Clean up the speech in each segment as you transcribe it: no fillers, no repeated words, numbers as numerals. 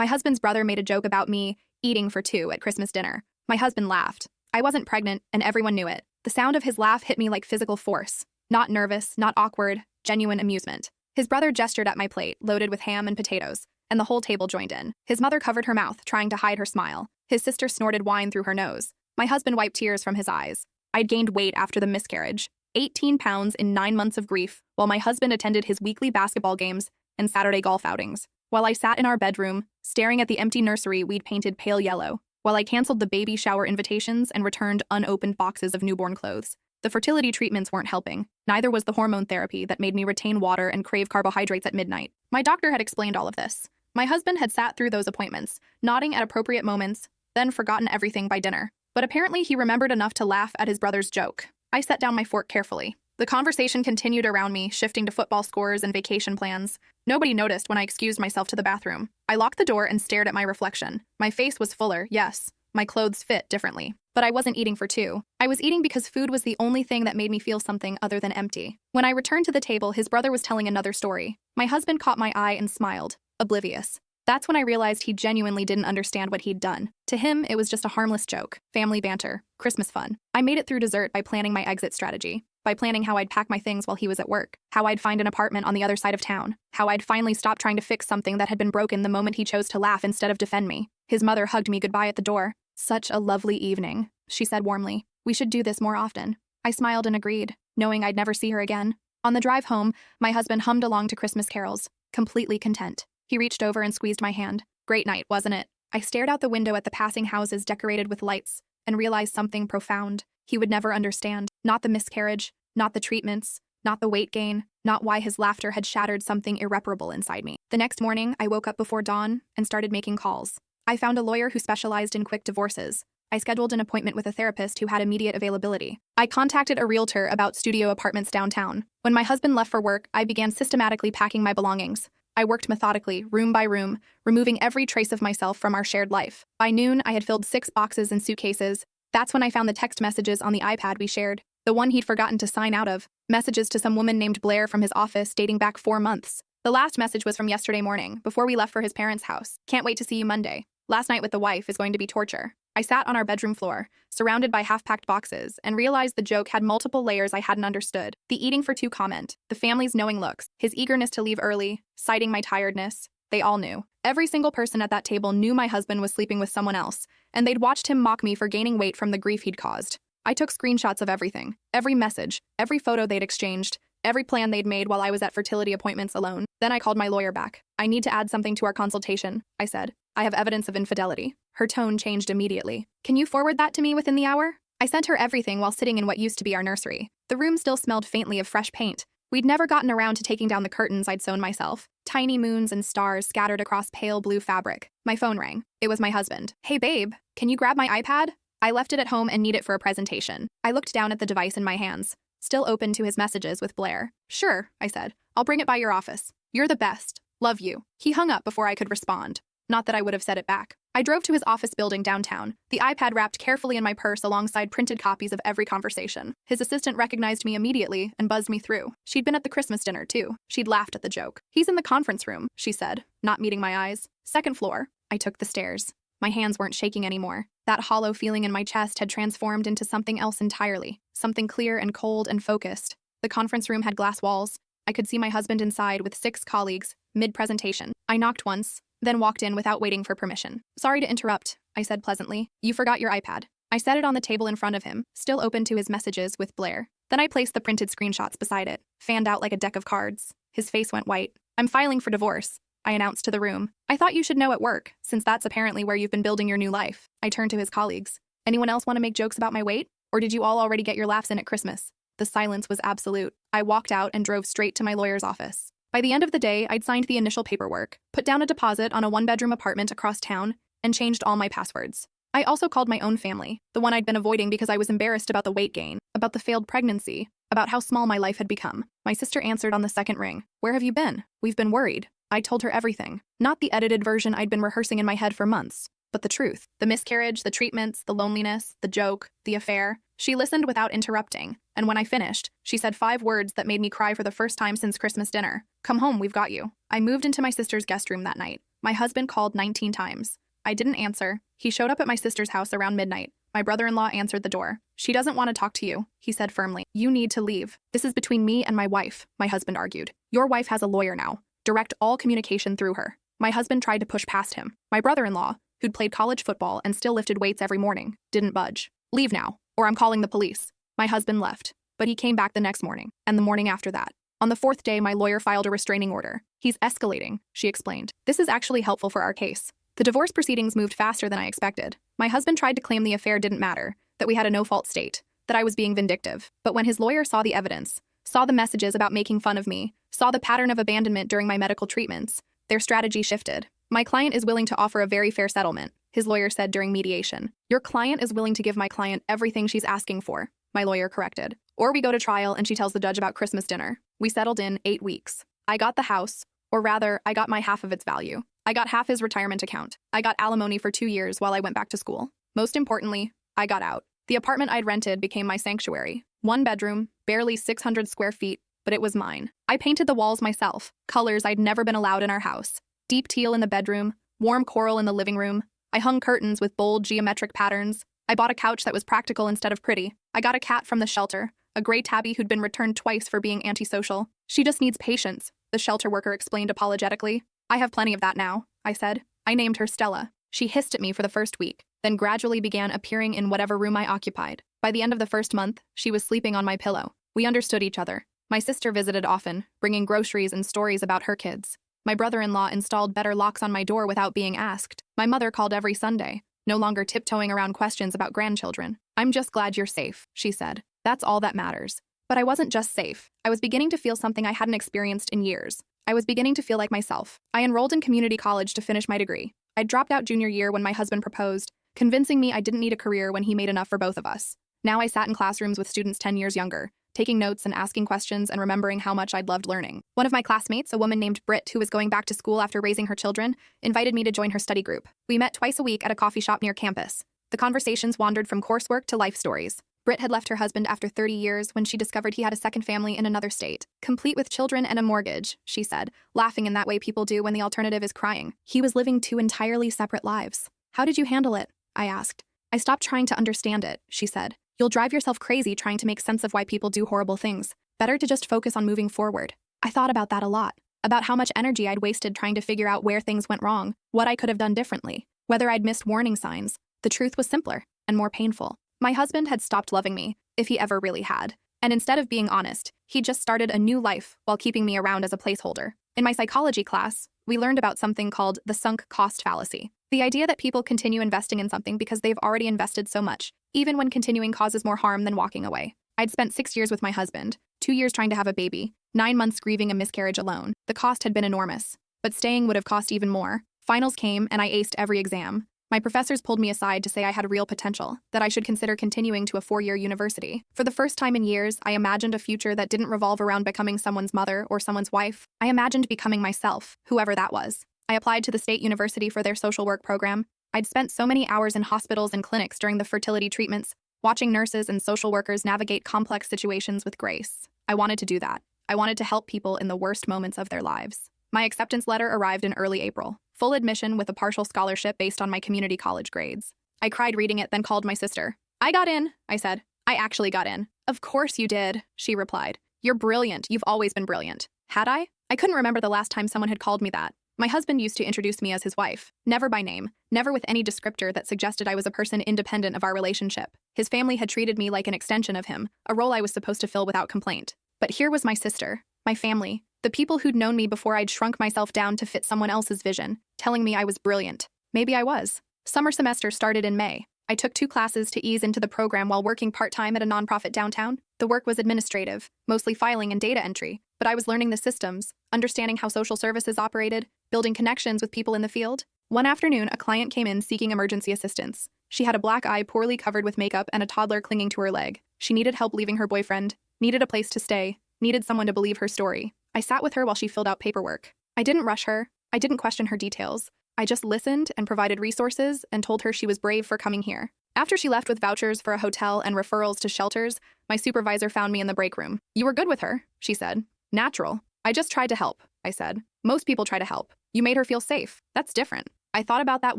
My husband's brother made a joke about me eating for two at Christmas dinner. My husband laughed. I wasn't pregnant, and everyone knew it. The sound of his laugh hit me like physical force. Not nervous, not awkward, genuine amusement. His brother gestured at my plate, loaded with ham and potatoes, and the whole table joined in. His mother covered her mouth, trying to hide her smile. His sister snorted wine through her nose. My husband wiped tears from his eyes. I'd gained weight after the miscarriage. 18 pounds in 9 months of grief, while my husband attended his weekly basketball games and Saturday golf outings. While I sat in our bedroom, staring at the empty nursery we'd painted pale yellow. While I canceled the baby shower invitations and returned unopened boxes of newborn clothes. The fertility treatments weren't helping. Neither was the hormone therapy that made me retain water and crave carbohydrates at midnight. My doctor had explained all of this. My husband had sat through those appointments, nodding at appropriate moments, then forgotten everything by dinner. But apparently he remembered enough to laugh at his brother's joke. I set down my fork carefully. The conversation continued around me, shifting to football scores and vacation plans. Nobody noticed when I excused myself to the bathroom. I locked the door and stared at my reflection. My face was fuller, yes. My clothes fit differently. But I wasn't eating for two. I was eating because food was the only thing that made me feel something other than empty. When I returned to the table, his brother was telling another story. My husband caught my eye and smiled, oblivious. That's when I realized he genuinely didn't understand what he'd done. To him, it was just a harmless joke, family banter, Christmas fun. I made it through dessert by planning my exit strategy, by planning how I'd pack my things while he was at work, how I'd find an apartment on the other side of town, how I'd finally stop trying to fix something that had been broken the moment he chose to laugh instead of defend me. His mother hugged me goodbye at the door. "Such a lovely evening," she said warmly. "We should do this more often." I smiled and agreed, knowing I'd never see her again. On the drive home, my husband hummed along to Christmas carols, completely content. He reached over and squeezed my hand. Great night, wasn't it? I stared out the window at the passing houses decorated with lights and realized something profound. He would never understand. Not the miscarriage, not the treatments, not the weight gain, not why his laughter had shattered something irreparable inside me. The next morning, I woke up before dawn and started making calls. I found a lawyer who specialized in quick divorces. I scheduled an appointment with a therapist who had immediate availability. I contacted a realtor about studio apartments downtown. When my husband left for work, I began systematically packing my belongings. I worked methodically, room by room, removing every trace of myself from our shared life. By noon, I had filled 6 boxes and suitcases. That's when I found the text messages on the iPad we shared, the one he'd forgotten to sign out of, messages to some woman named Blair from his office dating back 4 months. The last message was from yesterday morning, before we left for his parents' house. "Can't wait to see you Monday. Last night with the wife is going to be torture." I sat on our bedroom floor, surrounded by half-packed boxes, and realized the joke had multiple layers I hadn't understood. The eating for two comment, the family's knowing looks, his eagerness to leave early, citing my tiredness. They all knew. Every single person at that table knew my husband was sleeping with someone else, and they'd watched him mock me for gaining weight from the grief he'd caused. I took screenshots of everything, every message, every photo they'd exchanged, every plan they'd made while I was at fertility appointments alone. Then I called my lawyer back. "I need to add something to our consultation," I said. "I have evidence of infidelity." Her tone changed immediately. "Can you forward that to me within the hour?" I sent her everything while sitting in what used to be our nursery. The room still smelled faintly of fresh paint. We'd never gotten around to taking down the curtains I'd sewn myself. Tiny moons and stars scattered across pale blue fabric. My phone rang. It was my husband. "Hey babe, can you grab my iPad? I left it at home and need it for a presentation." I looked down at the device in my hands, still open to his messages with Blair. "Sure," I said. "I'll bring it by your office. You're the best. Love you." He hung up before I could respond. Not that I would have said it back. I drove to his office building downtown, the iPad wrapped carefully in my purse alongside printed copies of every conversation. His assistant recognized me immediately and buzzed me through. She'd been at the Christmas dinner, too. She'd laughed at the joke. "He's in the conference room," she said, not meeting my eyes. "Second floor." I took the stairs. My hands weren't shaking anymore. That hollow feeling in my chest had transformed into something else entirely, something clear and cold and focused. The conference room had glass walls. I could see my husband inside with 6 colleagues, mid-presentation. I knocked once, then walked in without waiting for permission. "Sorry to interrupt," I said pleasantly. "You forgot your iPad." I set it on the table in front of him, still open to his messages with Blair. Then I placed the printed screenshots beside it, fanned out like a deck of cards. His face went white. "I'm filing for divorce," I announced to the room. "I thought you should know at work, since that's apparently where you've been building your new life." I turned to his colleagues. "Anyone else want to make jokes about my weight? Or did you all already get your laughs in at Christmas?" The silence was absolute. I walked out and drove straight to my lawyer's office. By the end of the day, I'd signed the initial paperwork, put down a deposit on a 1-bedroom apartment across town, and changed all my passwords. I also called my own family, the one I'd been avoiding because I was embarrassed about the weight gain, about the failed pregnancy, about how small my life had become. My sister answered on the second ring. "Where have you been? We've been worried." I told her everything. Not the edited version I'd been rehearsing in my head for months, but the truth. The miscarriage, the treatments, the loneliness, the joke, the affair. She listened without interrupting, and when I finished, she said 5 words that made me cry for the first time since Christmas dinner. "Come home, we've got you." I moved into my sister's guest room that night. My husband called 19 times. I didn't answer. He showed up at my sister's house around midnight. My brother-in-law answered the door. She doesn't want to talk to you, he said firmly. You need to leave. This is between me and my wife, my husband argued. Your wife has a lawyer now. Direct all communication through her. My husband tried to push past him. My brother-in-law, who'd played college football and still lifted weights every morning, didn't budge. Leave now, or I'm calling the police. My husband left, but he came back the next morning, and the morning after that. On the fourth day, my lawyer filed a restraining order. He's escalating, she explained. This is actually helpful for our case. The divorce proceedings moved faster than I expected. My husband tried to claim the affair didn't matter, that we had a no-fault state, that I was being vindictive. But when his lawyer saw the evidence, saw the messages about making fun of me, saw the pattern of abandonment during my medical treatments, their strategy shifted. My client is willing to offer a very fair settlement, his lawyer said during mediation. Your client is willing to give my client everything she's asking for, my lawyer corrected. Or we go to trial and she tells the judge about Christmas dinner. We settled in 8 weeks. I got the house, or rather, I got my half of its value. I got half his retirement account. I got alimony for 2 years while I went back to school. Most importantly, I got out. The apartment I'd rented became my sanctuary. 1 bedroom, barely 600 square feet, but it was mine. I painted the walls myself, colors I'd never been allowed in our house. Deep teal in the bedroom, warm coral in the living room. I hung curtains with bold geometric patterns. I bought a couch that was practical instead of pretty. I got a cat from the shelter, a gray tabby who'd been returned twice for being antisocial. She just needs patience, the shelter worker explained apologetically. I have plenty of that now, I said. I named her Stella. She hissed at me for the first week, then gradually began appearing in whatever room I occupied. By the end of the first month, she was sleeping on my pillow. We understood each other. My sister visited often, bringing groceries and stories about her kids. My brother-in-law installed better locks on my door without being asked. My mother called every Sunday, no longer tiptoeing around questions about grandchildren. I'm just glad you're safe, she said. That's all that matters. But I wasn't just safe. I was beginning to feel something I hadn't experienced in years. I was beginning to feel like myself. I enrolled in community college to finish my degree. I dropped out junior year when my husband proposed, convincing me I didn't need a career when he made enough for both of us. Now I sat in classrooms with students 10 years younger, taking notes and asking questions and remembering how much I'd loved learning. One of my classmates, a woman named Britt, who was going back to school after raising her children, invited me to join her study group. We met twice a week at a coffee shop near campus. The conversations wandered from coursework to life stories. Britt had left her husband after 30 years when she discovered he had a second family in another state, complete with children and a mortgage, she said, laughing in that way people do when the alternative is crying. He was living 2 entirely separate lives. How did you handle it? I asked. I stopped trying to understand it, she said. You'll drive yourself crazy trying to make sense of why people do horrible things. Better to just focus on moving forward. I thought about that a lot, about how much energy I'd wasted trying to figure out where things went wrong, what I could have done differently, whether I'd missed warning signs. The truth was simpler and more painful. My husband had stopped loving me, if he ever really had. And instead of being honest, he just started a new life while keeping me around as a placeholder. In my psychology class, we learned about something called the sunk cost fallacy. The idea that people continue investing in something because they've already invested so much, even when continuing causes more harm than walking away. I'd spent 6 years with my husband, 2 years trying to have a baby, 9 months grieving a miscarriage alone. The cost had been enormous, but staying would have cost even more. Finals came and I aced every exam. My professors pulled me aside to say I had real potential, that I should consider continuing to a 4-year university. For the first time in years, I imagined a future that didn't revolve around becoming someone's mother or someone's wife. I imagined becoming myself, whoever that was. I applied to the state university for their social work program. I'd spent so many hours in hospitals and clinics during the fertility treatments, watching nurses and social workers navigate complex situations with grace. I wanted to do that. I wanted to help people in the worst moments of their lives. My acceptance letter arrived in early April. Full admission with a partial scholarship based on my community college grades. I cried reading it, then called my sister. I got in, I said. I actually got in. Of course you did, she replied. You're brilliant. You've always been brilliant. Had I? I couldn't remember the last time someone had called me that. My husband used to introduce me as his wife, never by name, never with any descriptor that suggested I was a person independent of our relationship. His family had treated me like an extension of him, a role I was supposed to fill without complaint. But here was my sister, my family, the people who'd known me before I'd shrunk myself down to fit someone else's vision, telling me I was brilliant. Maybe I was. Summer semester started in May. I took 2 classes to ease into the program while working part-time at a nonprofit downtown. The work was administrative, mostly filing and data entry, but I was learning the systems, understanding how social services operated, building connections with people in the field. One afternoon, a client came in seeking emergency assistance. She had a black eye poorly covered with makeup and a toddler clinging to her leg. She needed help leaving her boyfriend, needed a place to stay, needed someone to believe her story. I sat with her while she filled out paperwork. I didn't rush her. I didn't question her details. I just listened and provided resources and told her she was brave for coming here. After she left with vouchers for a hotel and referrals to shelters, my supervisor found me in the break room. You were good with her, she said. Natural. I just tried to help, I said. Most people try to help. You made her feel safe. That's different. I thought about that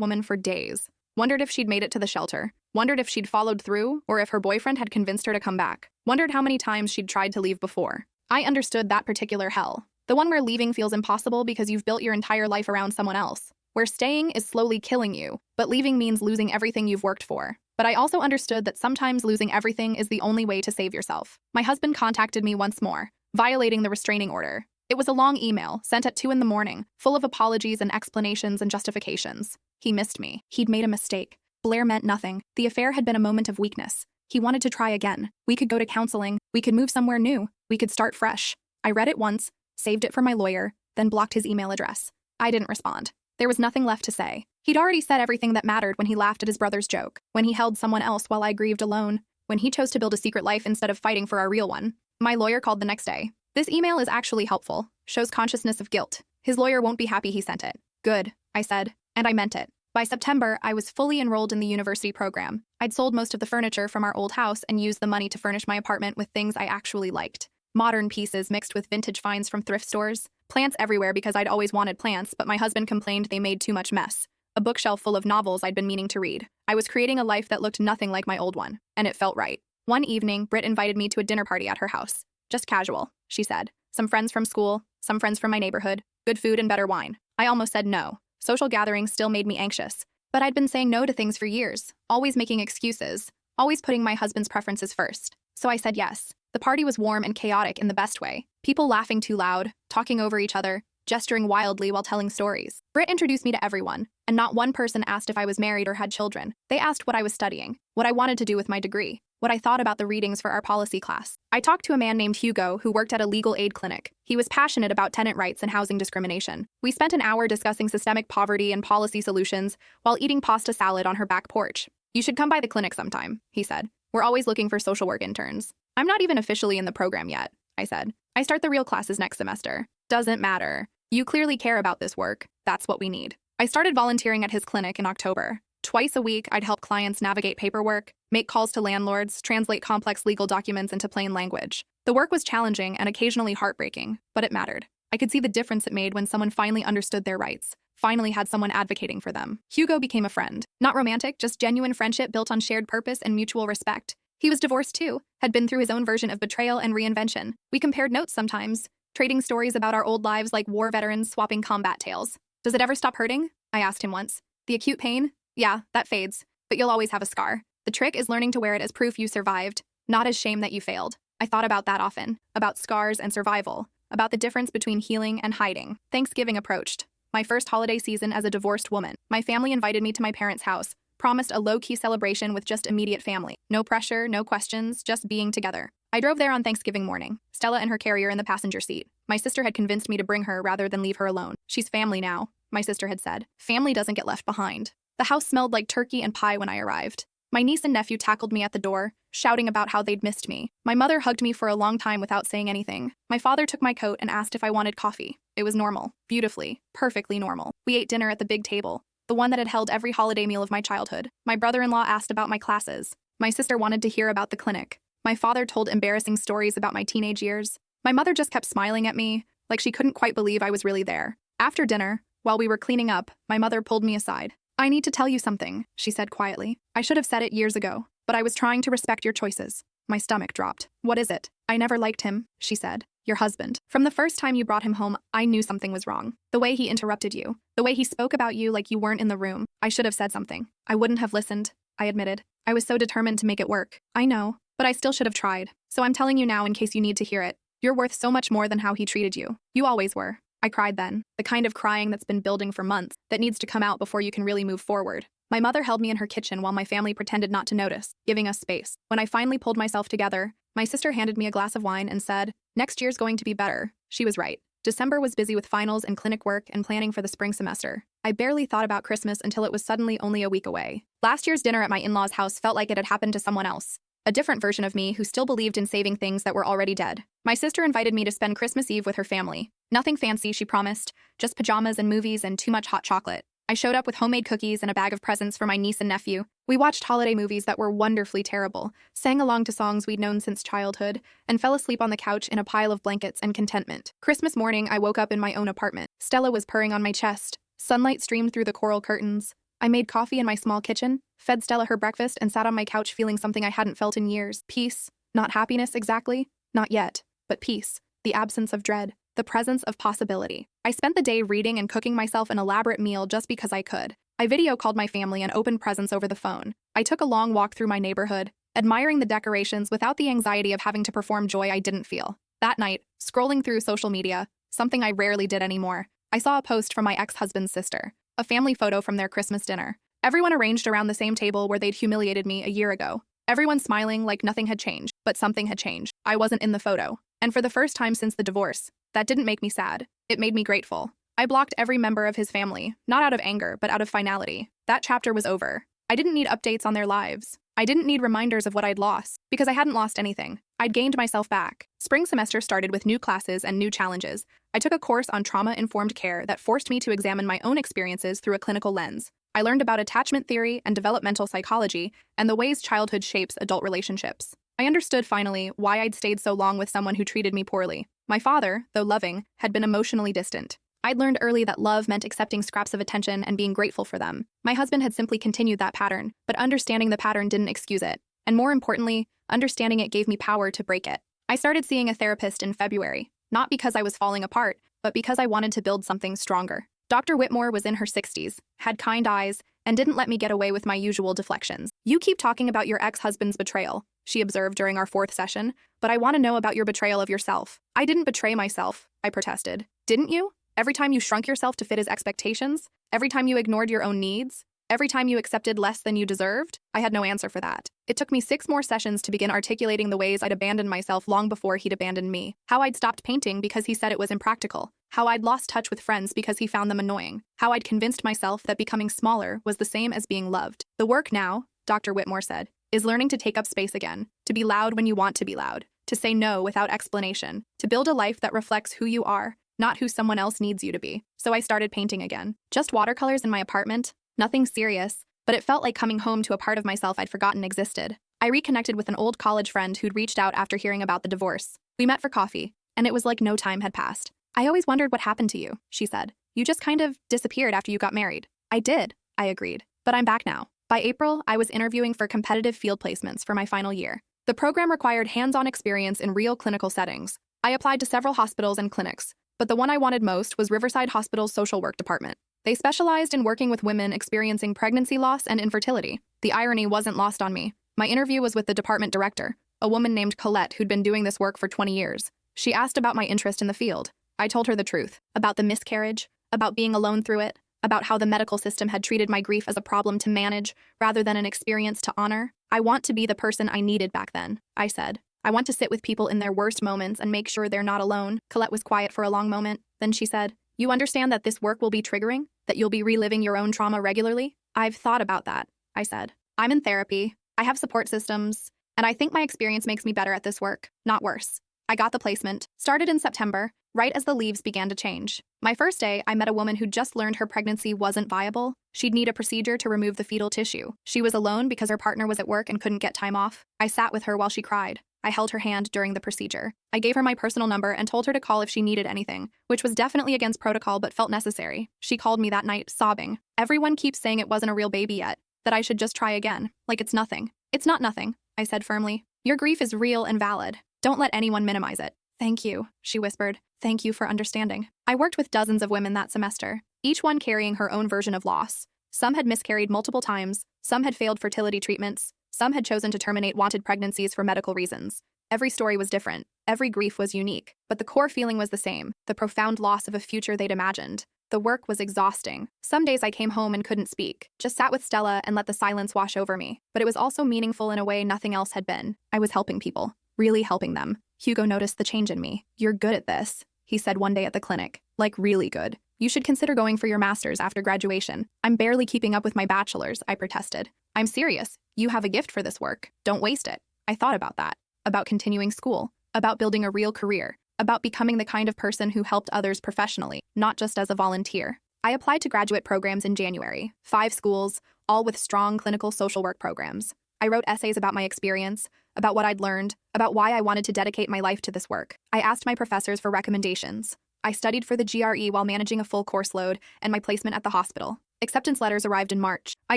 woman for days. Wondered if she'd made it to the shelter. Wondered if she'd followed through, or if her boyfriend had convinced her to come back. Wondered how many times she'd tried to leave before. I understood that particular hell. The one where leaving feels impossible because you've built your entire life around someone else. Where staying is slowly killing you, but leaving means losing everything you've worked for. But I also understood that sometimes losing everything is the only way to save yourself. My husband contacted me once more, violating the restraining order. It was a long email, sent at 2 a.m, full of apologies and explanations and justifications. He missed me. He'd made a mistake. Blair meant nothing. The affair had been a moment of weakness. He wanted to try again. We could go to counseling. We could move somewhere new. We could start fresh. I read it once, saved it for my lawyer, then blocked his email address. I didn't respond. There was nothing left to say. He'd already said everything that mattered when he laughed at his brother's joke, when he held someone else while I grieved alone, when he chose to build a secret life instead of fighting for our real one. My lawyer called the next day. This email is actually helpful. Shows consciousness of guilt. His lawyer won't be happy he sent it. Good, I said, and I meant it. By September, I was fully enrolled in the university program. I'd sold most of the furniture from our old house and used the money to furnish my apartment with things I actually liked. Modern pieces mixed with vintage finds from thrift stores. Plants everywhere because I'd always wanted plants, but my husband complained they made too much mess. A bookshelf full of novels I'd been meaning to read. I was creating a life that looked nothing like my old one, and it felt right. One evening, Britt invited me to a dinner party at her house. Just casual, she said. Some friends from school, some friends from my neighborhood, good food and better wine. I almost said no. Social gatherings still made me anxious. But I'd been saying no to things for years, always making excuses, always putting my husband's preferences first. So I said yes. The party was warm and chaotic in the best way. People laughing too loud, talking over each other, gesturing wildly while telling stories. Britt introduced me to everyone, and not one person asked if I was married or had children. They asked what I was studying, what I wanted to do with my degree, what I thought about the readings for our policy class. I talked to a man named Hugo who worked at a legal aid clinic. He was passionate about tenant rights and housing discrimination. We spent an hour discussing systemic poverty and policy solutions while eating pasta salad on her back porch. You should come by the clinic sometime, he said. We're always looking for social work interns. I'm not even officially in the program yet, I said. I start the real classes next semester. Doesn't matter. You clearly care about this work. That's what we need. I started volunteering at his clinic in October. Twice a week, I'd help clients navigate paperwork, make calls to landlords, translate complex legal documents into plain language. The work was challenging and occasionally heartbreaking, but it mattered. I could see the difference it made when someone finally understood their rights, finally had someone advocating for them. Hugo became a friend. Not romantic, just genuine friendship built on shared purpose and mutual respect. He was divorced too, had been through his own version of betrayal and reinvention. We compared notes sometimes, trading stories about our old lives like war veterans swapping combat tales. Does it ever stop hurting? I asked him once. The acute pain? Yeah, that fades, but you'll always have a scar. The trick is learning to wear it as proof you survived, not as shame that you failed. I thought about that often, about scars and survival, about the difference between healing and hiding. Thanksgiving approached, my first holiday season as a divorced woman. My family invited me to my parents' house, promised a low-key celebration with just immediate family. No pressure, no questions, just being together. I drove there on Thanksgiving morning, Stella and her carrier in the passenger seat. My sister had convinced me to bring her rather than leave her alone. She's family now, my sister had said. Family doesn't get left behind. The house smelled like turkey and pie when I arrived. My niece and nephew tackled me at the door, shouting about how they'd missed me. My mother hugged me for a long time without saying anything. My father took my coat and asked if I wanted coffee. It was normal, beautifully, perfectly normal. We ate dinner at the big table, the one that had held every holiday meal of my childhood. My brother-in-law asked about my classes. My sister wanted to hear about the clinic. My father told embarrassing stories about my teenage years. My mother just kept smiling at me, like she couldn't quite believe I was really there. After dinner, while we were cleaning up, my mother pulled me aside. I need to tell you something, she said quietly. I should have said it years ago, but I was trying to respect your choices. My stomach dropped. What is it? I never liked him, she said. Your husband. From the first time you brought him home, I knew something was wrong. The way he interrupted you. The way he spoke about you like you weren't in the room. I should have said something. I wouldn't have listened, I admitted. I was so determined to make it work. I know, but I still should have tried. So I'm telling you now in case you need to hear it. You're worth so much more than how he treated you. You always were. I cried then, the kind of crying that's been building for months, that needs to come out before you can really move forward. My mother held me in her kitchen while my family pretended not to notice, giving us space. When I finally pulled myself together, my sister handed me a glass of wine and said, "Next year's going to be better." She was right. December was busy with finals and clinic work and planning for the spring semester. I barely thought about Christmas until it was suddenly only a week away. Last year's dinner at my in-laws' house felt like it had happened to someone else. A different version of me who still believed in saving things that were already dead. My sister invited me to spend Christmas Eve with her family. Nothing fancy, she promised, just pajamas and movies and too much hot chocolate. I showed up with homemade cookies and a bag of presents for my niece and nephew. We We watched holiday movies that were wonderfully terrible, sang along to songs we'd known since childhood, and fell asleep on the couch in a pile of blankets and contentment. Christmas morning, I woke up in my own apartment. Stella was purring on my chest. Sunlight streamed through the coral curtains. I made coffee in my small kitchen, fed Stella her breakfast, and sat on my couch feeling something I hadn't felt in years. Peace. Not happiness exactly. Not yet. But peace. The absence of dread. The presence of possibility. I spent the day reading and cooking myself an elaborate meal just because I could. I video called my family and opened presents over the phone. I took a long walk through my neighborhood, admiring the decorations without the anxiety of having to perform joy I didn't feel. That night, scrolling through social media, something I rarely did anymore, I saw a post from my ex-husband's sister, a family photo from their Christmas dinner. Everyone arranged around the same table where they'd humiliated me a year ago. Everyone smiling like nothing had changed, but something had changed. I wasn't in the photo. And for the first time since the divorce, that didn't make me sad. It made me grateful. I blocked every member of his family, not out of anger, but out of finality. That chapter was over. I didn't need updates on their lives. I didn't need reminders of what I'd lost, because I hadn't lost anything. I'd gained myself back. Spring semester started with new classes and new challenges. I took a course on trauma-informed care that forced me to examine my own experiences through a clinical lens. I learned about attachment theory and developmental psychology and the ways childhood shapes adult relationships. I understood finally why I'd stayed so long with someone who treated me poorly. My father, though loving, had been emotionally distant. I'd learned early that love meant accepting scraps of attention and being grateful for them. My husband had simply continued that pattern, but understanding the pattern didn't excuse it. And more importantly, understanding it gave me power to break it. I started seeing a therapist in February, not because I was falling apart, but because I wanted to build something stronger. Dr. Whitmore was in her 60s, had kind eyes, and didn't let me get away with my usual deflections. "You keep talking about your ex-husband's betrayal," she observed during our 4th session, "but I want to know about your betrayal of yourself." "I didn't betray myself," I protested. "Didn't you? Every time you shrunk yourself to fit his expectations? Every time you ignored your own needs? Every time you accepted less than you deserved?" I had no answer for that. It took me 6 more sessions to begin articulating the ways I'd abandoned myself long before he'd abandoned me. How I'd stopped painting because he said it was impractical. How I'd lost touch with friends because he found them annoying. How I'd convinced myself that becoming smaller was the same as being loved. "The work now," Dr. Whitmore said, "is learning to take up space again, to be loud when you want to be loud, to say no without explanation, to build a life that reflects who you are, not who someone else needs you to be." So I started painting again. Just watercolors in my apartment, nothing serious, but it felt like coming home to a part of myself I'd forgotten existed. I reconnected with an old college friend who'd reached out after hearing about the divorce. We met for coffee, and it was like no time had passed. "I always wondered what happened to you," she said. "You just kind of disappeared after you got married." "I did," I agreed, "but I'm back now." By April, I was interviewing for competitive field placements for my final year. The program required hands-on experience in real clinical settings. I applied to several hospitals and clinics, but the one I wanted most was Riverside Hospital's social work department. They specialized in working with women experiencing pregnancy loss and infertility. The irony wasn't lost on me. My interview was with the department director, a woman named Colette who'd been doing this work for 20 years. She asked about my interest in the field. I told her the truth, about the miscarriage, about being alone through it, about how the medical system had treated my grief as a problem to manage rather than an experience to honor. "I want to be the person I needed back then," I said. "I want to sit with people in their worst moments and make sure they're not alone." Colette was quiet for a long moment. Then she said, "You understand that this work will be triggering? That you'll be reliving your own trauma regularly?" "I've thought about that," I said. "I'm in therapy. I have support systems, and I think my experience makes me better at this work, not worse." I got the placement, started in September, right as the leaves began to change. My first day, I met a woman who'd just learned her pregnancy wasn't viable. She'd need a procedure to remove the fetal tissue. She was alone because her partner was at work and couldn't get time off. I sat with her while she cried. I held her hand during the procedure. I gave her my personal number and told her to call if she needed anything, which was definitely against protocol but felt necessary. She called me that night, sobbing. "Everyone keeps saying it wasn't a real baby yet, that I should just try again, like it's nothing." "It's not nothing," I said firmly. "Your grief is real and valid. Don't let anyone minimize it." "Thank you," she whispered. "Thank you for understanding." I worked with dozens of women that semester, each one carrying her own version of loss. Some had miscarried multiple times, some had failed fertility treatments, some had chosen to terminate wanted pregnancies for medical reasons. Every story was different, every grief was unique, but the core feeling was the same, the profound loss of a future they'd imagined. The work was exhausting. Some days I came home and couldn't speak, just sat with Stella and let the silence wash over me. But it was also meaningful in a way nothing else had been. I was helping people, really helping them. Hugo noticed the change in me. "You're good at this," he said one day at the clinic. "Like really good. You should consider going for your master's after graduation." "I'm barely keeping up with my bachelor's," I protested. "I'm serious. You have a gift for this work. Don't waste it." I thought about that. About continuing school. About building a real career. About becoming the kind of person who helped others professionally, not just as a volunteer. I applied to graduate programs in January, 5 schools, all with strong clinical social work programs. I wrote essays about my experience, about what I'd learned, about why I wanted to dedicate my life to this work. I asked my professors for recommendations. I studied for the GRE while managing a full course load and my placement at the hospital. Acceptance letters arrived in March. I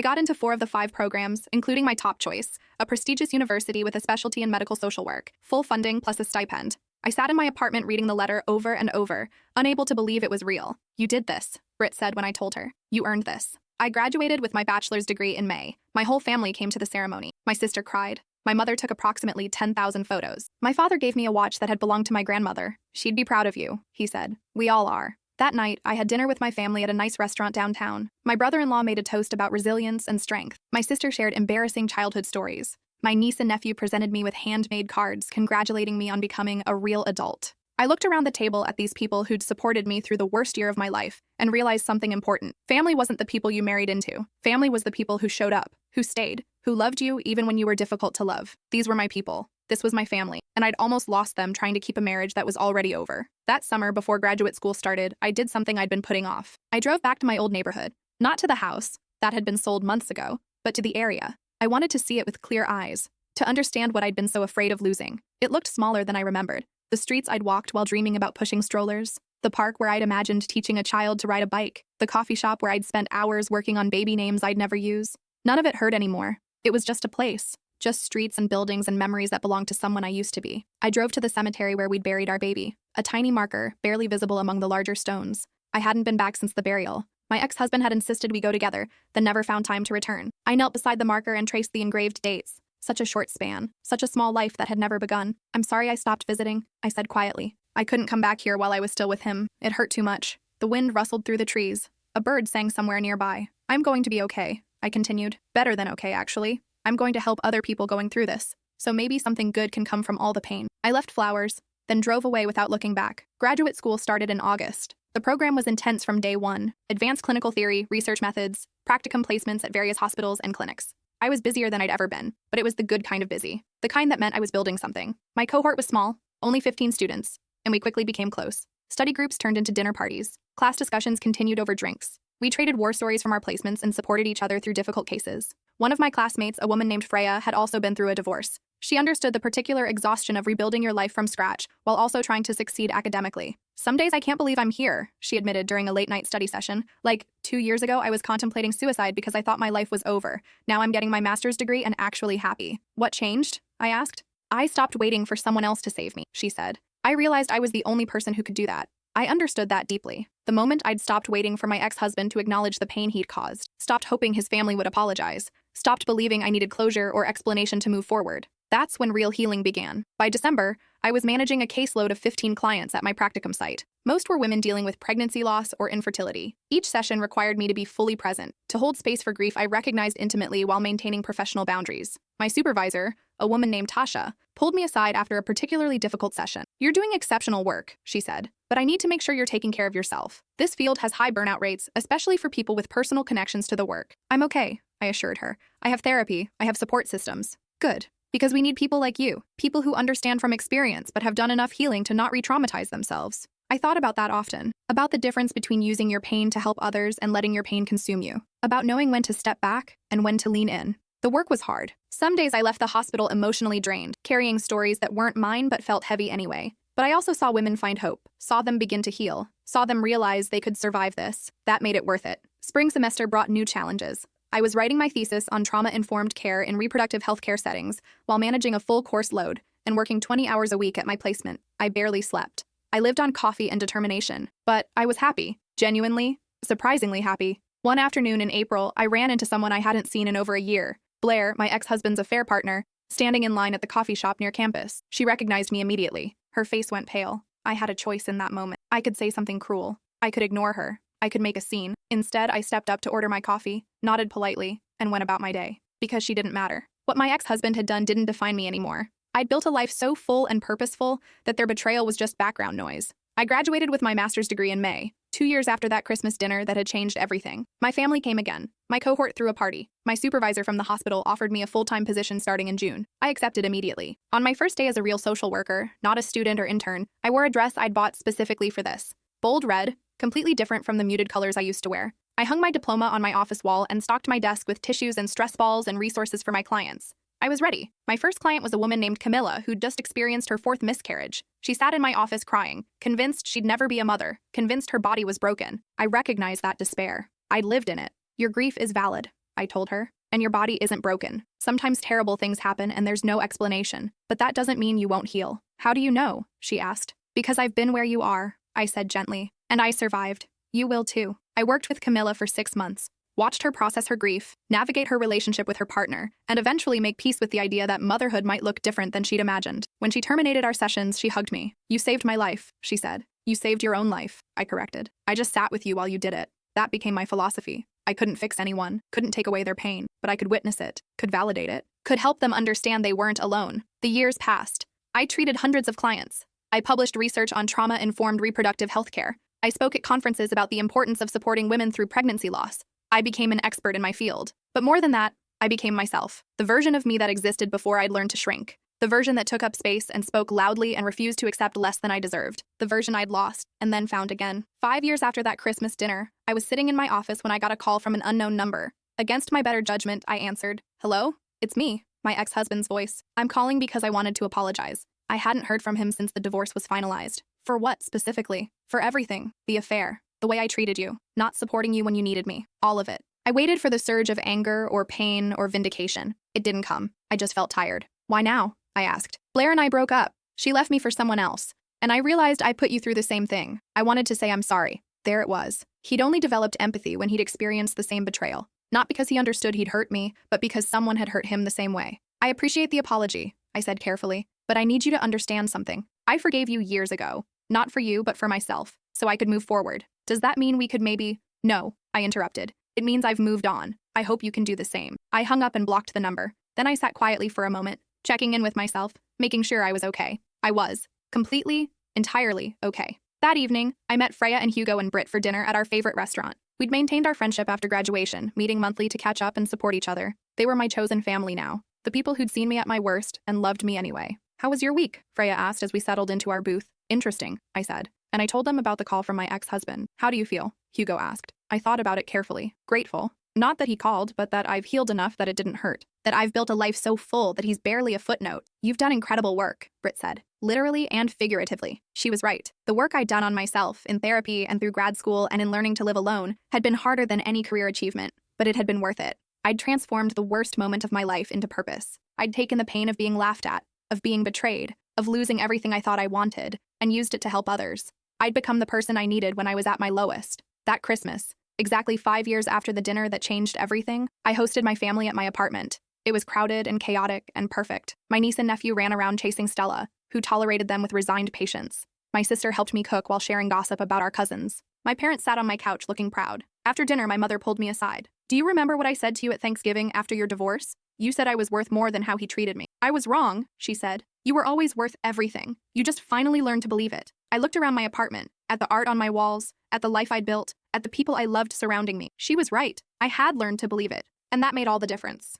got into 4 of the 5 programs, including my top choice, a prestigious university with a specialty in medical social work, full funding plus a stipend. I sat in my apartment reading the letter over and over, unable to believe it was real. "You did this," Britt said when I told her. "You earned this." I graduated with my bachelor's degree in May. My whole family came to the ceremony. My sister cried. My mother took approximately 10,000 photos. My father gave me a watch that had belonged to my grandmother. "She'd be proud of you," he said. "We all are." That night, I had dinner with my family at a nice restaurant downtown. My brother-in-law made a toast about resilience and strength. My sister shared embarrassing childhood stories. My niece and nephew presented me with handmade cards congratulating me on becoming a real adult. I looked around the table at these people who'd supported me through the worst year of my life and realized something important. Family wasn't the people you married into. Family was the people who showed up, who stayed, who loved you even when you were difficult to love. These were my people. This was my family, and I'd almost lost them trying to keep a marriage that was already over. That summer, before graduate school started, I did something I'd been putting off. I drove back to my old neighborhood. Not to the house, that had been sold months ago, but to the area. I wanted to see it with clear eyes, to understand what I'd been so afraid of losing. It looked smaller than I remembered. The streets I'd walked while dreaming about pushing strollers, the park where I'd imagined teaching a child to ride a bike, the coffee shop where I'd spent hours working on baby names I'd never use. None of it hurt anymore. It was just a place. Just streets and buildings and memories that belonged to someone I used to be. I drove to the cemetery where we'd buried our baby, a tiny marker, barely visible among the larger stones. I hadn't been back since the burial. My ex-husband had insisted we go together, then never found time to return. I knelt beside the marker and traced the engraved dates. Such a short span, such a small life that had never begun. "I'm sorry I stopped visiting," I said quietly. I couldn't come back here while I was still with him. It hurt too much. The wind rustled through the trees. A bird sang somewhere nearby. "I'm going to be okay," I continued. "Better than okay, actually. I'm going to help other people going through this, so maybe something good can come from all the pain." I left flowers, then drove away without looking back. Graduate school started in August. The program was intense from day one. Advanced clinical theory, research methods, practicum placements at various hospitals and clinics. I was busier than I'd ever been, but it was the good kind of busy. The kind that meant I was building something. My cohort was small, only 15 students, and we quickly became close. Study groups turned into dinner parties. Class discussions continued over drinks. We traded war stories from our placements and supported each other through difficult cases. One of my classmates, a woman named Freya, had also been through a divorce. She understood the particular exhaustion of rebuilding your life from scratch while also trying to succeed academically. "Some days I can't believe I'm here," she admitted during a late-night study session. "Like, 2 years ago I was contemplating suicide because I thought my life was over. Now I'm getting my master's degree and actually happy." "What changed?" I asked. "I stopped waiting for someone else to save me," she said. "I realized I was the only person who could do that." I understood that deeply. The moment I'd stopped waiting for my ex-husband to acknowledge the pain he'd caused, stopped hoping his family would apologize, stopped believing I needed closure or explanation to move forward. That's when real healing began. By December, I was managing a caseload of 15 clients at my practicum site. Most were women dealing with pregnancy loss or infertility. Each session required me to be fully present, to hold space for grief I recognized intimately while maintaining professional boundaries. My supervisor, a woman named Tasha, pulled me aside after a particularly difficult session. "You're doing exceptional work," she said, "but I need to make sure you're taking care of yourself. This field has high burnout rates, especially for people with personal connections to the work." "I'm okay," I assured her. "I have therapy, I have support systems." "Good. Because we need people like you, people who understand from experience but have done enough healing to not re-traumatize themselves." I thought about that often, about the difference between using your pain to help others and letting your pain consume you, about knowing when to step back and when to lean in. The work was hard. Some days I left the hospital emotionally drained, carrying stories that weren't mine but felt heavy anyway. But I also saw women find hope, saw them begin to heal, saw them realize they could survive this. That made it worth it. Spring semester brought new challenges. I was writing my thesis on trauma-informed care in reproductive healthcare settings while managing a full course load and working 20 hours a week at my placement. I barely slept. I lived on coffee and determination, but I was happy, genuinely, surprisingly happy. One afternoon in April, I ran into someone I hadn't seen in over a year, Blair, my ex-husband's affair partner, standing in line at the coffee shop near campus. She recognized me immediately. Her face went pale. I had a choice in that moment. I could say something cruel. I could ignore her. I could make a scene. Instead, I stepped up to order my coffee, nodded politely, and went about my day. Because she didn't matter. What my ex-husband had done didn't define me anymore. I'd built a life so full and purposeful that their betrayal was just background noise. I graduated with my master's degree in May, 2 years after that Christmas dinner that had changed everything. My family came again. My cohort threw a party. My supervisor from the hospital offered me a full-time position starting in June. I accepted immediately. On my first day as a real social worker, not a student or intern, I wore a dress I'd bought specifically for this. Bold red, completely different from the muted colors I used to wear. I hung my diploma on my office wall and stocked my desk with tissues and stress balls and resources for my clients. I was ready. My first client was a woman named Camilla who'd just experienced her 4th miscarriage. She sat in my office crying, convinced she'd never be a mother, convinced her body was broken. I recognized that despair. I'd lived in it. Your grief is valid, I told her, and your body isn't broken. Sometimes terrible things happen and there's no explanation, but that doesn't mean you won't heal. How do you know? She asked. Because I've been where you are, I said gently, and I survived. You will too. I worked with Camilla for 6 months. Watched her process her grief, navigate her relationship with her partner, and eventually make peace with the idea that motherhood might look different than she'd imagined. When she terminated our sessions, she hugged me. You saved my life, she said. You saved your own life, I corrected. I just sat with you while you did it. That became my philosophy. I couldn't fix anyone, couldn't take away their pain, but I could witness it, could validate it, could help them understand they weren't alone. The years passed. I treated hundreds of clients. I published research on trauma-informed reproductive health care. I spoke at conferences about the importance of supporting women through pregnancy loss. I became an expert in my field. But more than that, I became myself, the version of me that existed before I'd learned to shrink, the version that took up space and spoke loudly and refused to accept less than I deserved, the version I'd lost and then found again. 5 years after that Christmas dinner, I was sitting in my office when I got a call from an unknown number. Against my better judgment, I answered, "Hello? It's me," my ex-husband's voice. "I'm calling because I wanted to apologize. I hadn't heard from him since the divorce was finalized." "For what, specifically?" "For everything. The affair. The way I treated you. Not supporting you when you needed me. All of it." I waited for the surge of anger or pain or vindication. It didn't come. I just felt tired. "Why now?" I asked. "Blair and I broke up. She left me for someone else. And I realized I put you through the same thing. I wanted to say I'm sorry." There it was. He'd only developed empathy when he'd experienced the same betrayal. Not because he understood he'd hurt me, but because someone had hurt him the same way. "I appreciate the apology," I said carefully, "but I need you to understand something. I forgave you years ago. Not for you, but for myself, so I could move forward. Does that mean we could maybe—" "No," I interrupted. "It means I've moved on. I hope you can do the same." I hung up and blocked the number. Then I sat quietly for a moment, checking in with myself, making sure I was okay. I was. Completely, entirely okay. That evening, I met Freya and Hugo and Britt for dinner at our favorite restaurant. We'd maintained our friendship after graduation, meeting monthly to catch up and support each other. They were my chosen family now, the people who'd seen me at my worst and loved me anyway. "How was your week?" Freya asked as we settled into our booth. "Interesting," I said, and I told them about the call from my ex-husband. "How do you feel?" Hugo asked. I thought about it carefully. Grateful. Not that he called, but that I've healed enough that it didn't hurt. That I've built a life so full that he's barely a footnote. "You've done incredible work," Britt said. Literally and figuratively. She was right. The work I'd done on myself, in therapy and through grad school and in learning to live alone, had been harder than any career achievement, but it had been worth it. I'd transformed the worst moment of my life into purpose. I'd taken the pain of being laughed at, of being betrayed, of losing everything I thought I wanted, and used it to help others. I'd become the person I needed when I was at my lowest. That Christmas, exactly 5 years after the dinner that changed everything, I hosted my family at my apartment. It was crowded and chaotic and perfect. My niece and nephew ran around chasing Stella, who tolerated them with resigned patience. My sister helped me cook while sharing gossip about our cousins. My parents sat on my couch looking proud. After dinner, my mother pulled me aside. "Do you remember what I said to you at Thanksgiving after your divorce? You said I was worth more than how he treated me." "I was wrong," she said. "You were always worth everything. You just finally learned to believe it." I looked around my apartment, at the art on my walls, at the life I'd built, at the people I loved surrounding me. She was right. I had learned to believe it, and that made all the difference.